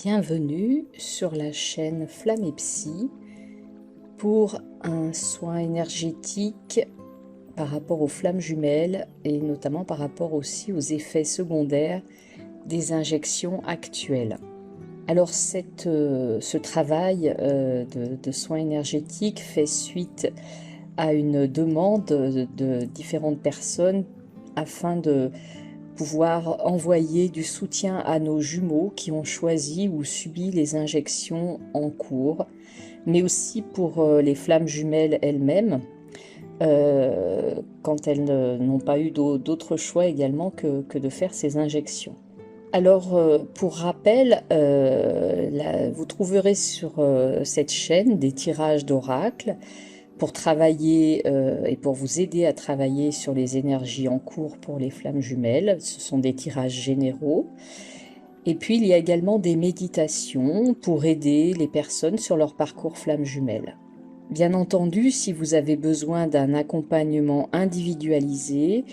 Bienvenue sur la chaîne Flamme et Psy pour un soin énergétique par rapport aux flammes jumelles et notamment par rapport aussi aux effets secondaires des injections actuelles. Alors ce travail de soins énergétiques fait suite à une demande de différentes personnes afin de pouvoir envoyer du soutien à nos jumeaux qui ont choisi ou subi les injections en cours, mais aussi pour les flammes jumelles elles-mêmes, quand elles n'ont pas eu d'autre choix également que de faire ces injections. Alors, pour rappel, vous trouverez sur cette chaîne des tirages d'oracles pour travailler et pour vous aider à travailler sur les énergies en cours pour les flammes jumelles. Ce sont des tirages généraux. Et puis, il y a également des méditations pour aider les personnes sur leur parcours flammes jumelles. Bien entendu, si vous avez besoin d'un accompagnement individualisé,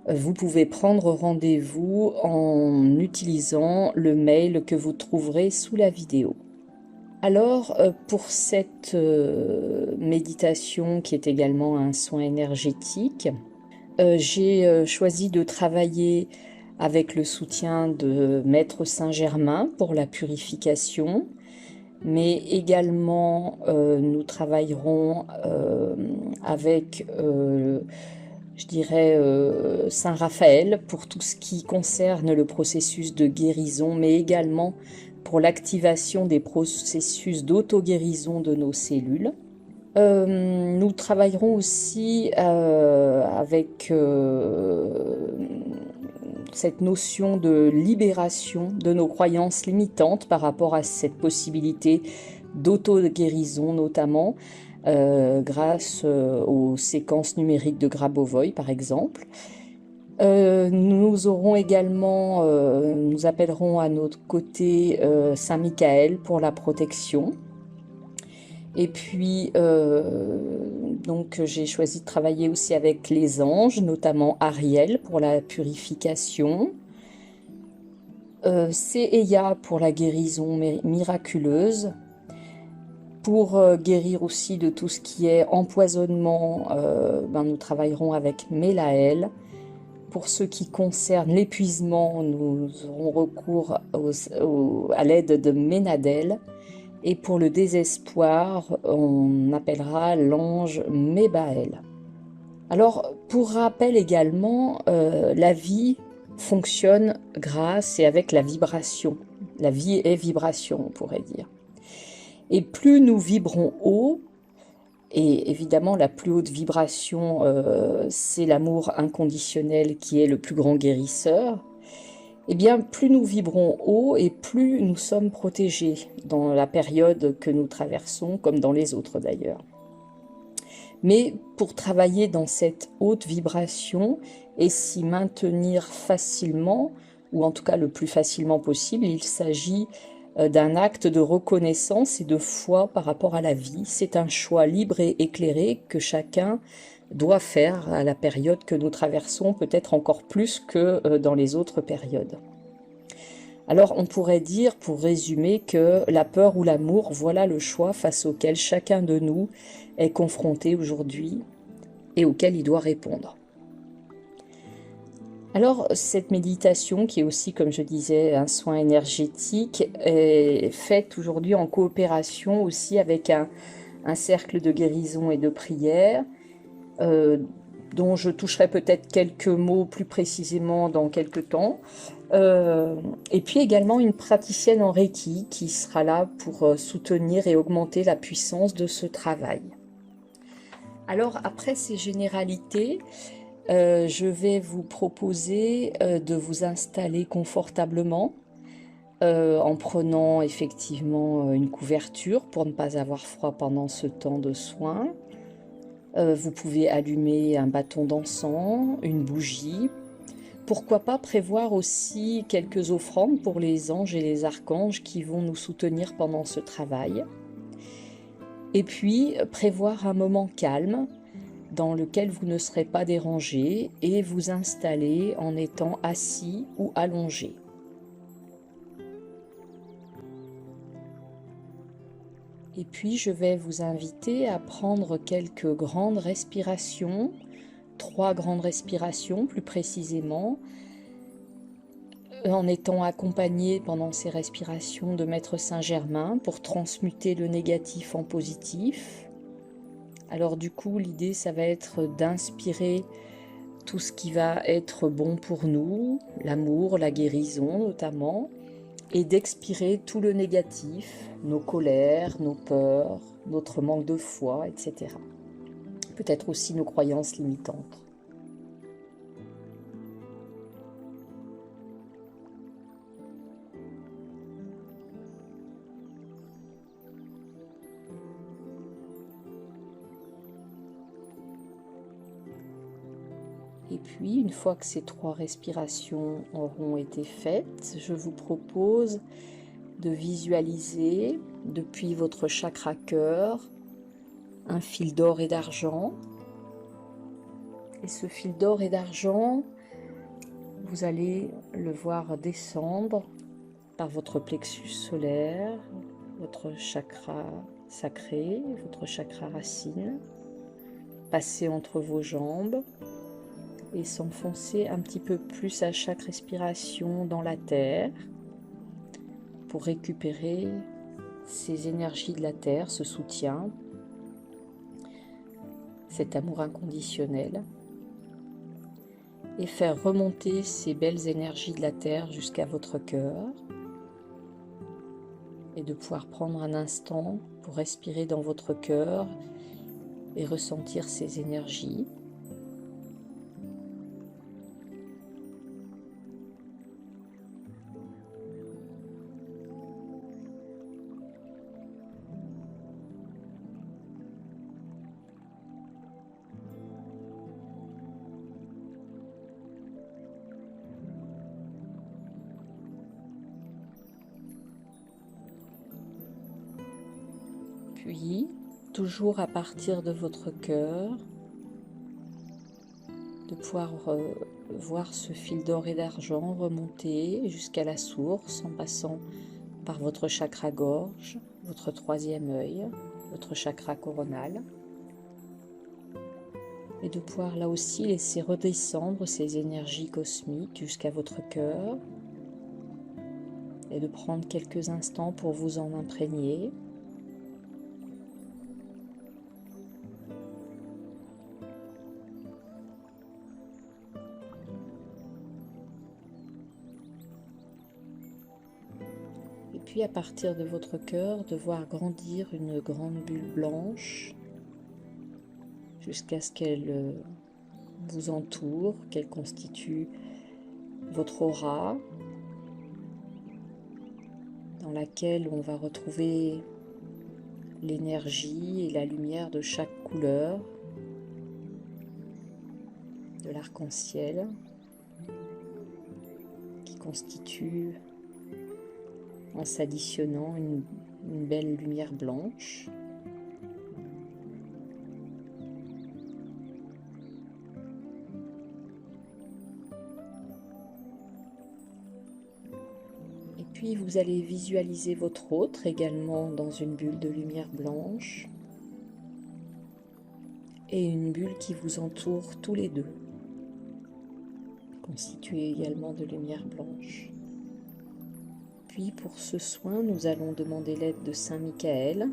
vous pouvez prendre rendez-vous en utilisant le mail que vous trouverez sous la vidéo. Alors, pour cette méditation qui est également un soin énergétique, j'ai choisi de travailler avec le soutien de Maître Saint-Germain pour la purification, mais également nous travaillerons avec, je dirais, Saint Raphaël pour tout ce qui concerne le processus de guérison, mais également pour l'activation des processus d'auto-guérison de nos cellules. Nous travaillerons aussi avec cette notion de libération de nos croyances limitantes par rapport à cette possibilité d'auto-guérison, notamment grâce aux séquences numériques de Grabovoi, par exemple. Nous aurons également, nous appellerons à notre côté Saint Michael pour la protection. Et puis, donc j'ai choisi de travailler aussi avec les anges, notamment Ariel pour la purification, Seeya pour la guérison miraculeuse, pour guérir aussi de tout ce qui est empoisonnement, nous travaillerons avec Mélaël. Pour ce qui concerne l'épuisement, nous aurons recours à l'aide de Ménadel. Et pour le désespoir, on appellera l'ange Mébaël. Alors, pour rappel également, la vie fonctionne grâce et avec la vibration. La vie est vibration, on pourrait dire. Et plus nous vibrons haut, et évidemment, la plus haute vibration, c'est l'amour inconditionnel qui est le plus grand guérisseur. Eh bien, plus nous vibrons haut et plus nous sommes protégés dans la période que nous traversons, comme dans les autres d'ailleurs. Mais pour travailler dans cette haute vibration et s'y maintenir facilement, ou en tout cas le plus facilement possible, il s'agit d'un acte de reconnaissance et de foi par rapport à la vie. C'est un choix libre et éclairé que chacun doit faire à la période que nous traversons, peut-être encore plus que dans les autres périodes. Alors on pourrait dire, pour résumer, que la peur ou l'amour, voilà le choix face auquel chacun de nous est confronté aujourd'hui et auquel il doit répondre. Alors, cette méditation, qui est aussi, comme je disais, un soin énergétique, est faite aujourd'hui en coopération aussi avec un cercle de guérison et de prière, dont je toucherai peut-être quelques mots plus précisément dans quelques temps. Et puis également une praticienne en Reiki qui sera là pour soutenir et augmenter la puissance de ce travail. Alors, après ces généralités, je vais vous proposer de vous installer confortablement en prenant effectivement une couverture pour ne pas avoir froid pendant ce temps de soin. Vous pouvez allumer un bâton d'encens, une bougie. Pourquoi pas prévoir aussi quelques offrandes pour les anges et les archanges qui vont nous soutenir pendant ce travail. Et puis prévoir un moment calme dans lequel vous ne serez pas dérangé et vous installer en étant assis ou allongé. Et puis je vais vous inviter à prendre quelques grandes respirations, 3 grandes respirations plus précisément, en étant accompagné pendant ces respirations de Maître Saint-Germain pour transmuter le négatif en positif. Alors du coup, l'idée, ça va être d'inspirer tout ce qui va être bon pour nous, l'amour, la guérison notamment, et d'expirer tout le négatif, nos colères, nos peurs, notre manque de foi, etc. Peut-être aussi nos croyances limitantes. Et puis, une fois que ces 3 respirations auront été faites, je vous propose de visualiser depuis votre chakra cœur un fil d'or et d'argent. Et ce fil d'or et d'argent, vous allez le voir descendre par votre plexus solaire, votre chakra sacré, votre chakra racine, passer entre vos jambes et s'enfoncer un petit peu plus à chaque respiration dans la terre pour récupérer ces énergies de la terre, ce soutien, cet amour inconditionnel, et faire remonter ces belles énergies de la terre jusqu'à votre cœur, et de pouvoir prendre un instant pour respirer dans votre cœur et ressentir ces énergies. Puis, toujours à partir de votre cœur, de pouvoir voir ce fil d'or et d'argent remonter jusqu'à la source en passant par votre chakra gorge, votre 3e œil, votre chakra coronal, et de pouvoir là aussi laisser redescendre ces énergies cosmiques jusqu'à votre cœur et de prendre quelques instants pour vous en imprégner. Et puis à partir de votre cœur, de voir grandir une grande bulle blanche jusqu'à ce qu'elle vous entoure, qu'elle constitue votre aura, dans laquelle on va retrouver l'énergie et la lumière de chaque couleur de l'arc-en-ciel qui constitue, en s'additionnant, une belle lumière blanche. Et puis vous allez visualiser votre autre également dans une bulle de lumière blanche et une bulle qui vous entoure tous les deux, constituée également de lumière blanche. Puis pour ce soin, nous allons demander l'aide de Saint Michael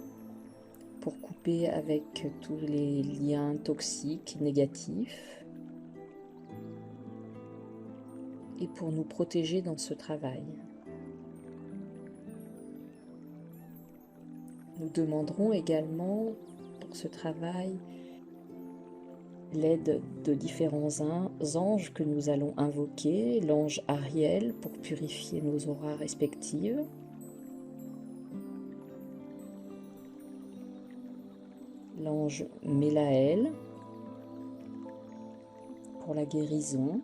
pour couper avec tous les liens toxiques, négatifs, et pour nous protéger dans ce travail. Nous demanderons également pour ce travail l'aide de différents anges que nous allons invoquer, l'ange Ariel pour purifier nos auras respectives, l'ange Mélaël pour la guérison,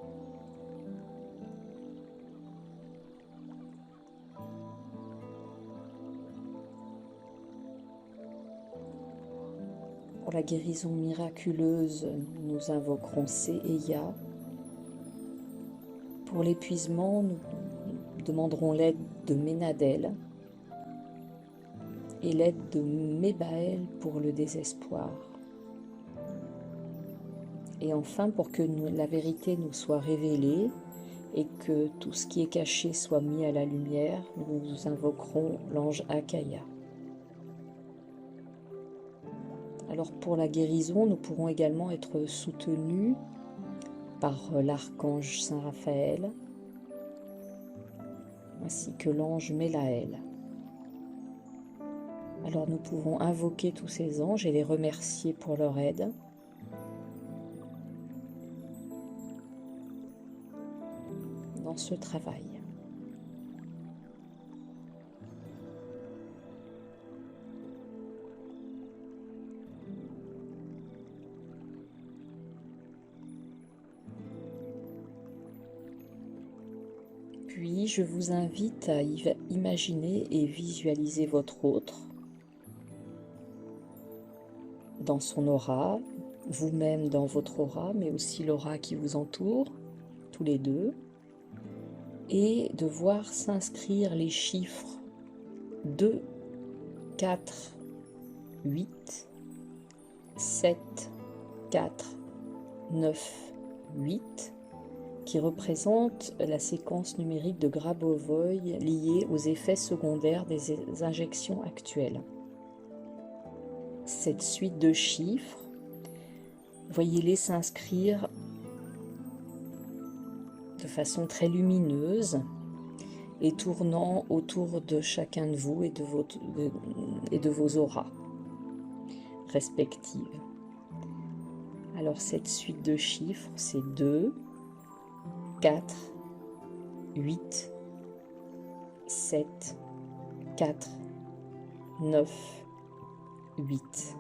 pour la guérison miraculeuse, nous invoquerons Seeya. Pour l'épuisement, nous demanderons l'aide de Ménadel. et l'aide de Mébaël pour le désespoir. Et enfin, pour que la vérité nous soit révélée et que tout ce qui est caché soit mis à la lumière, nous invoquerons l'ange Akaya. Alors pour la guérison, nous pourrons également être soutenus par l'archange Saint Raphaël, ainsi que l'ange Mélaël. Alors nous pouvons invoquer tous ces anges et les remercier pour leur aide. Dans ce travail. Puis je vous invite à imaginer et visualiser votre autre dans son aura, vous-même dans votre aura, mais aussi l'aura qui vous entoure, tous les deux, et de voir s'inscrire les chiffres 2, 4, 8, 7, 4, 9, 8, qui représentent la séquence numérique de Grabovoi liée aux effets secondaires des injections actuelles. Cette suite de chiffres, voyez-les s'inscrire de façon très lumineuse et tournant autour de chacun de vous et de vos auras respectives. Alors cette suite de chiffres, c'est 2, 4, 8, 7, 4, 9, 8.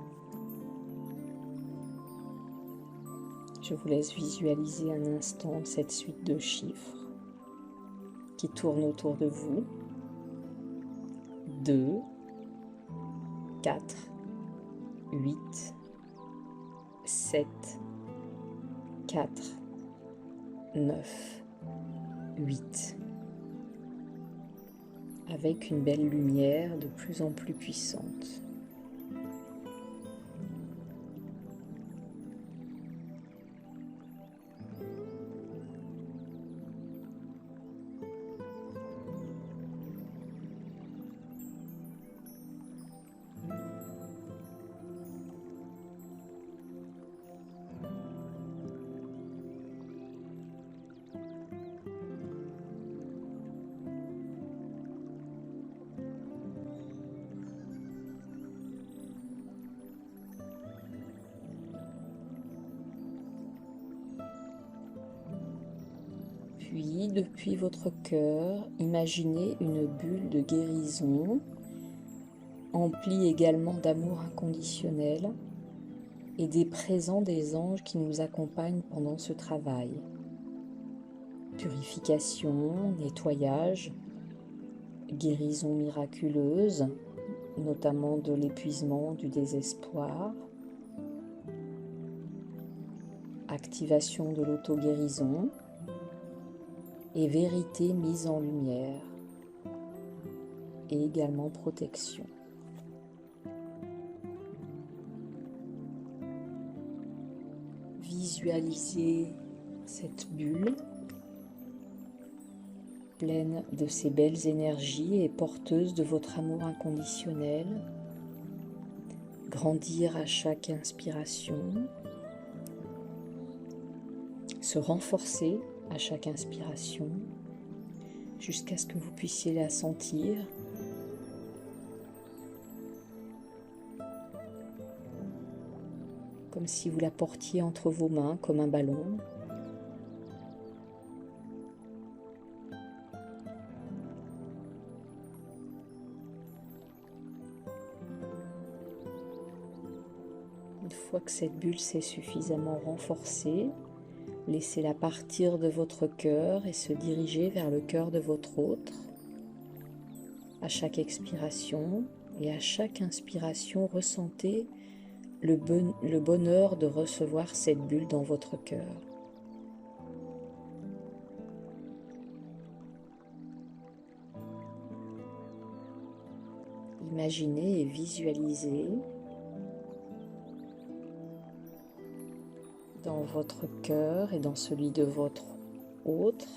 Je vous laisse visualiser un instant cette suite de chiffres qui tournent autour de vous. 2, 4, 8, 7, 4, 9, 8. Avec une belle lumière de plus en plus puissante. Puis, depuis votre cœur, imaginez une bulle de guérison, emplie également d'amour inconditionnel et des présents des anges qui nous accompagnent pendant ce travail. Purification, nettoyage, guérison miraculeuse, notamment de l'épuisement, du désespoir, activation de l'auto-guérison, et vérité mise en lumière, et également protection. Visualisez cette bulle pleine de ces belles énergies et porteuse de votre amour inconditionnel, grandir à chaque inspiration, se renforcer à chaque inspiration jusqu'à ce que vous puissiez la sentir comme si vous la portiez entre vos mains comme un ballon. Une fois que cette bulle s'est suffisamment renforcée, laissez-la partir de votre cœur et se diriger vers le cœur de votre autre. À chaque expiration et à chaque inspiration, ressentez le bonheur de recevoir cette bulle dans votre cœur. imaginez et visualisez dans votre cœur et dans celui de votre autre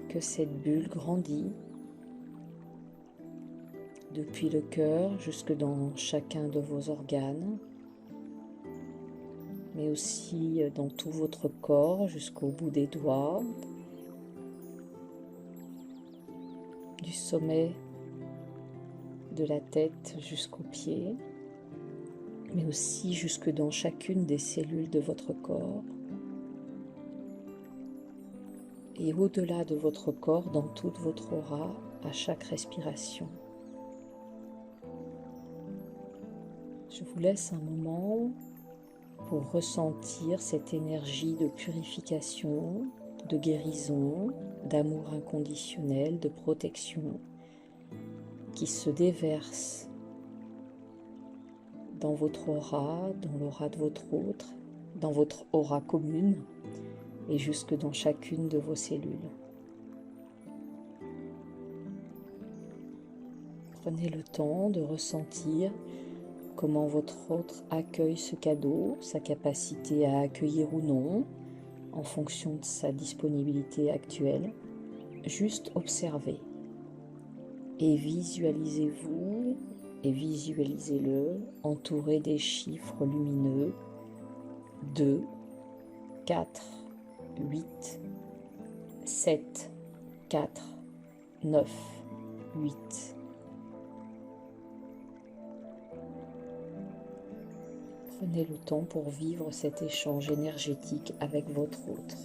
que cette bulle grandit depuis le cœur jusque dans chacun de vos organes, mais aussi dans tout votre corps jusqu'au bout des doigts, du sommet de la tête jusqu'aux pieds, mais aussi jusque dans chacune des cellules de votre corps et au-delà de votre corps dans toute votre aura à chaque respiration. Je vous laisse un moment pour ressentir cette énergie de purification, de guérison, d'amour inconditionnel, de protection qui se déverse dans votre aura, dans l'aura de votre autre, dans votre aura commune et jusque dans chacune de vos cellules. Prenez le temps de ressentir comment votre autre accueille ce cadeau, sa capacité à accueillir ou non, en fonction de sa disponibilité actuelle. Juste observez et visualisez-vous et visualisez-le entouré des chiffres lumineux 2, 4, 8, 7, 4, 9, 8. Prenez le temps pour vivre cet échange énergétique avec votre autre.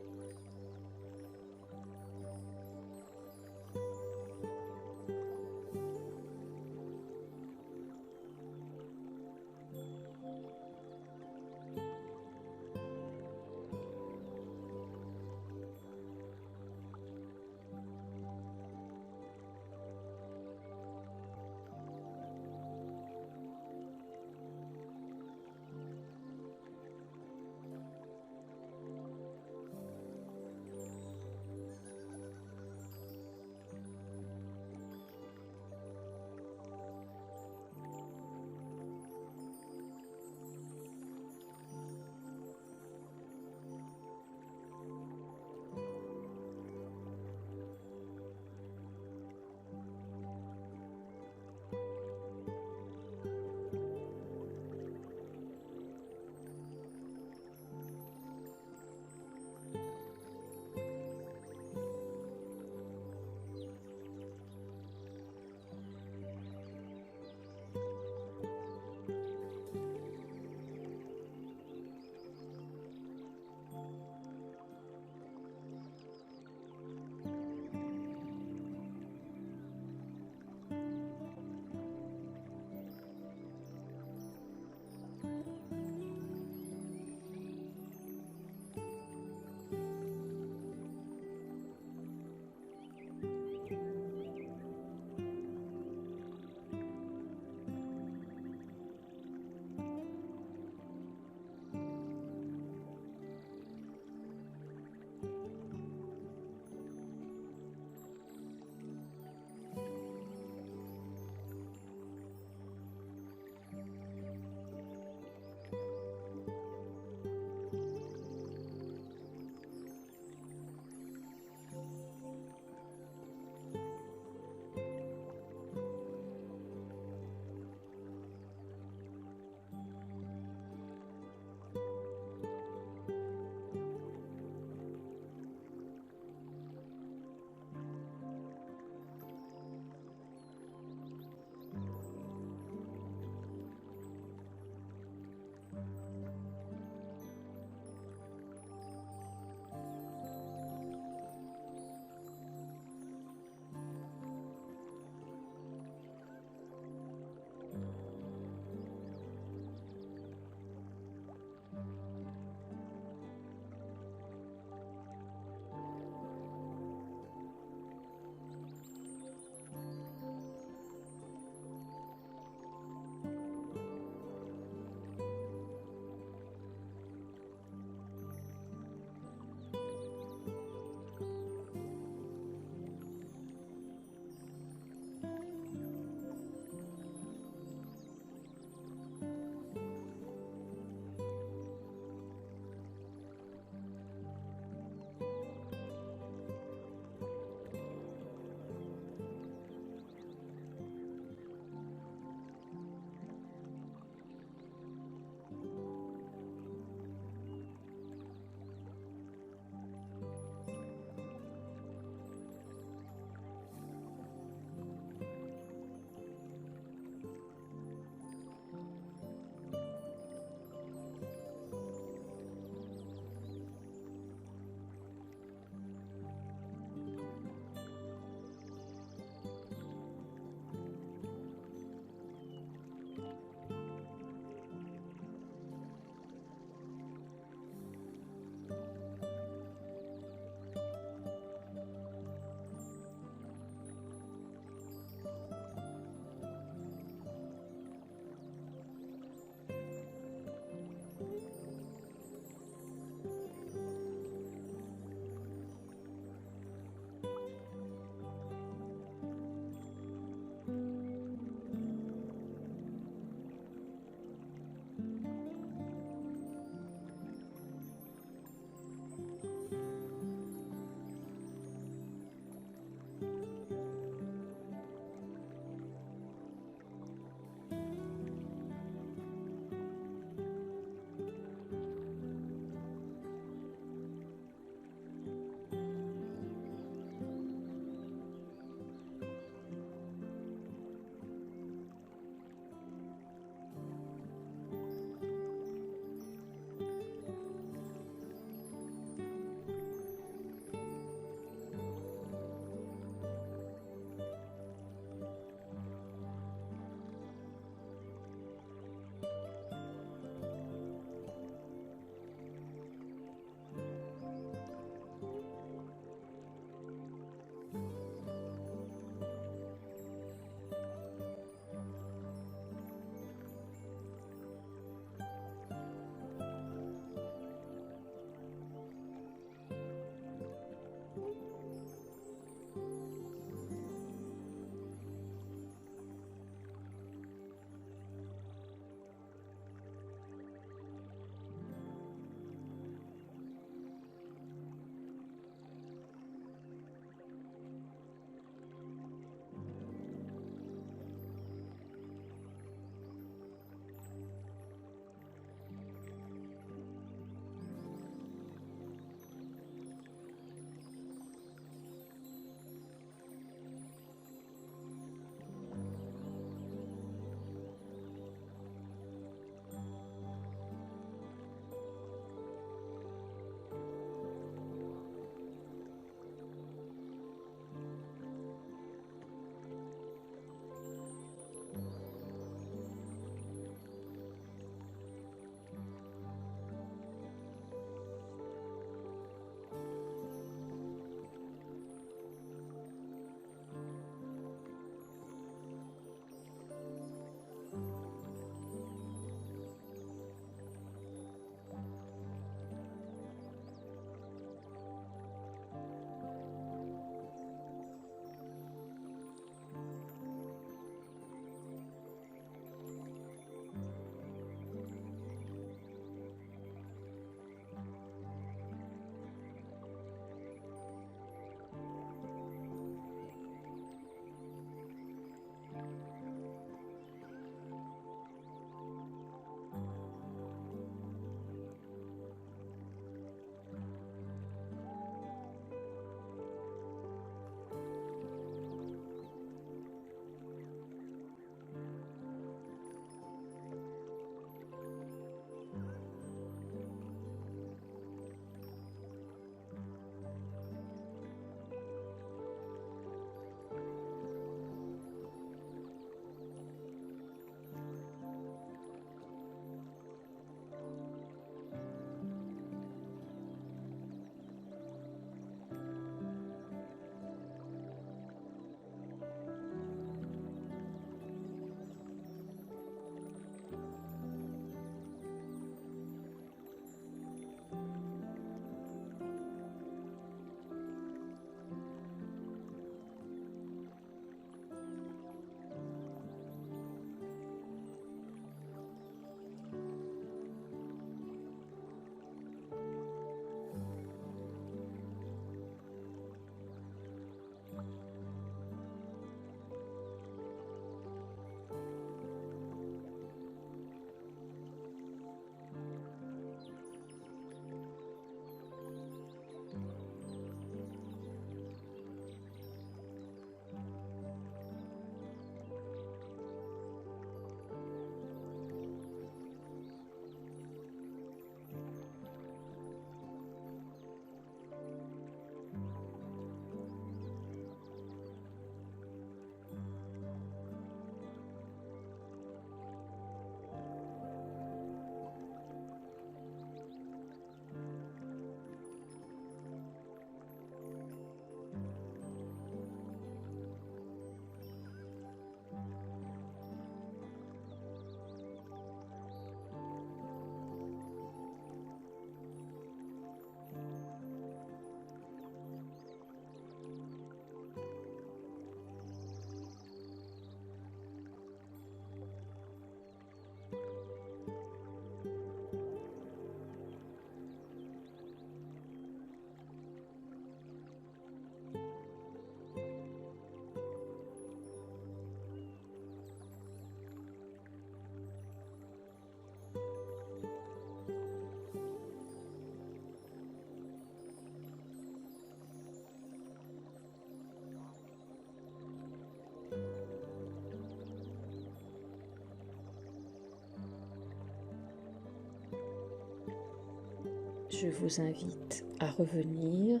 Je vous invite à revenir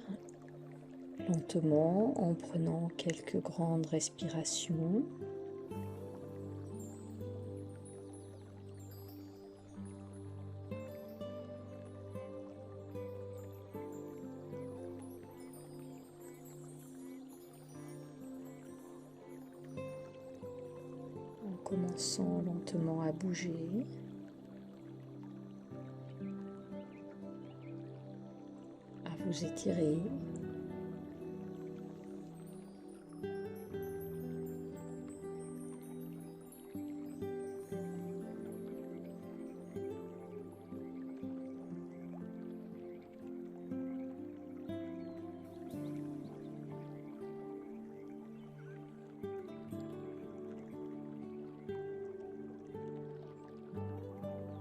lentement en prenant quelques grandes respirations. En commençant lentement à bouger. À vous étirer.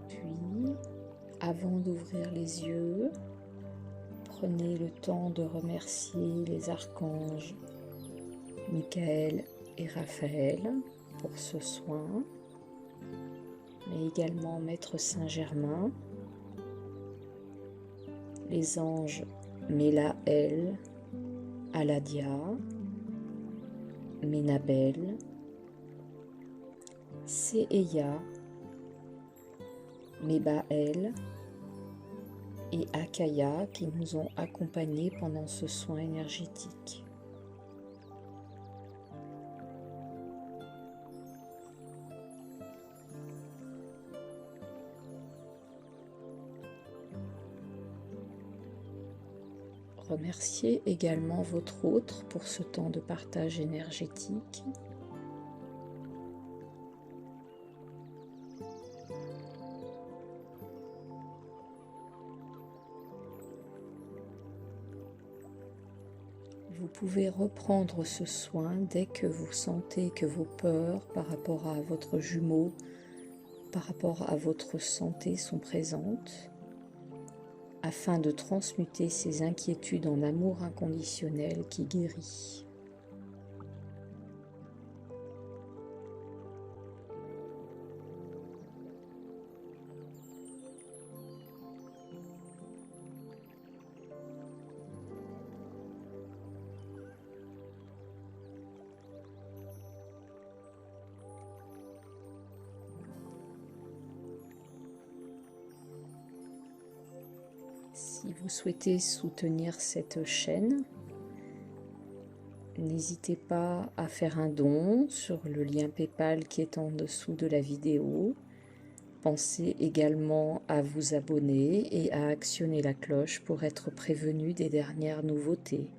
Puis, avant d'ouvrir les yeux, prenez le temps de remercier les archanges Michael et Raphaël pour ce soin, mais également Maître Saint-Germain, les anges Mélaël, Aladia, Ménabel, Séeya, Mébaël et Akaya qui nous ont accompagnés pendant ce soin énergétique. Remerciez également votre hôte pour ce temps de partage énergétique. Vous pouvez reprendre ce soin dès que vous sentez que vos peurs par rapport à votre jumeau, par rapport à votre santé sont présentes, afin de transmuter ces inquiétudes en amour inconditionnel qui guérit. Si vous souhaitez soutenir cette chaîne, n'hésitez pas à faire un don sur le lien PayPal qui est en dessous de la vidéo. Pensez également à vous abonner et à actionner la cloche pour être prévenu des dernières nouveautés.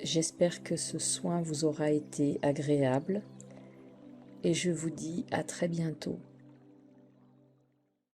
J'espère que ce soin vous aura été agréable et je vous dis à très bientôt.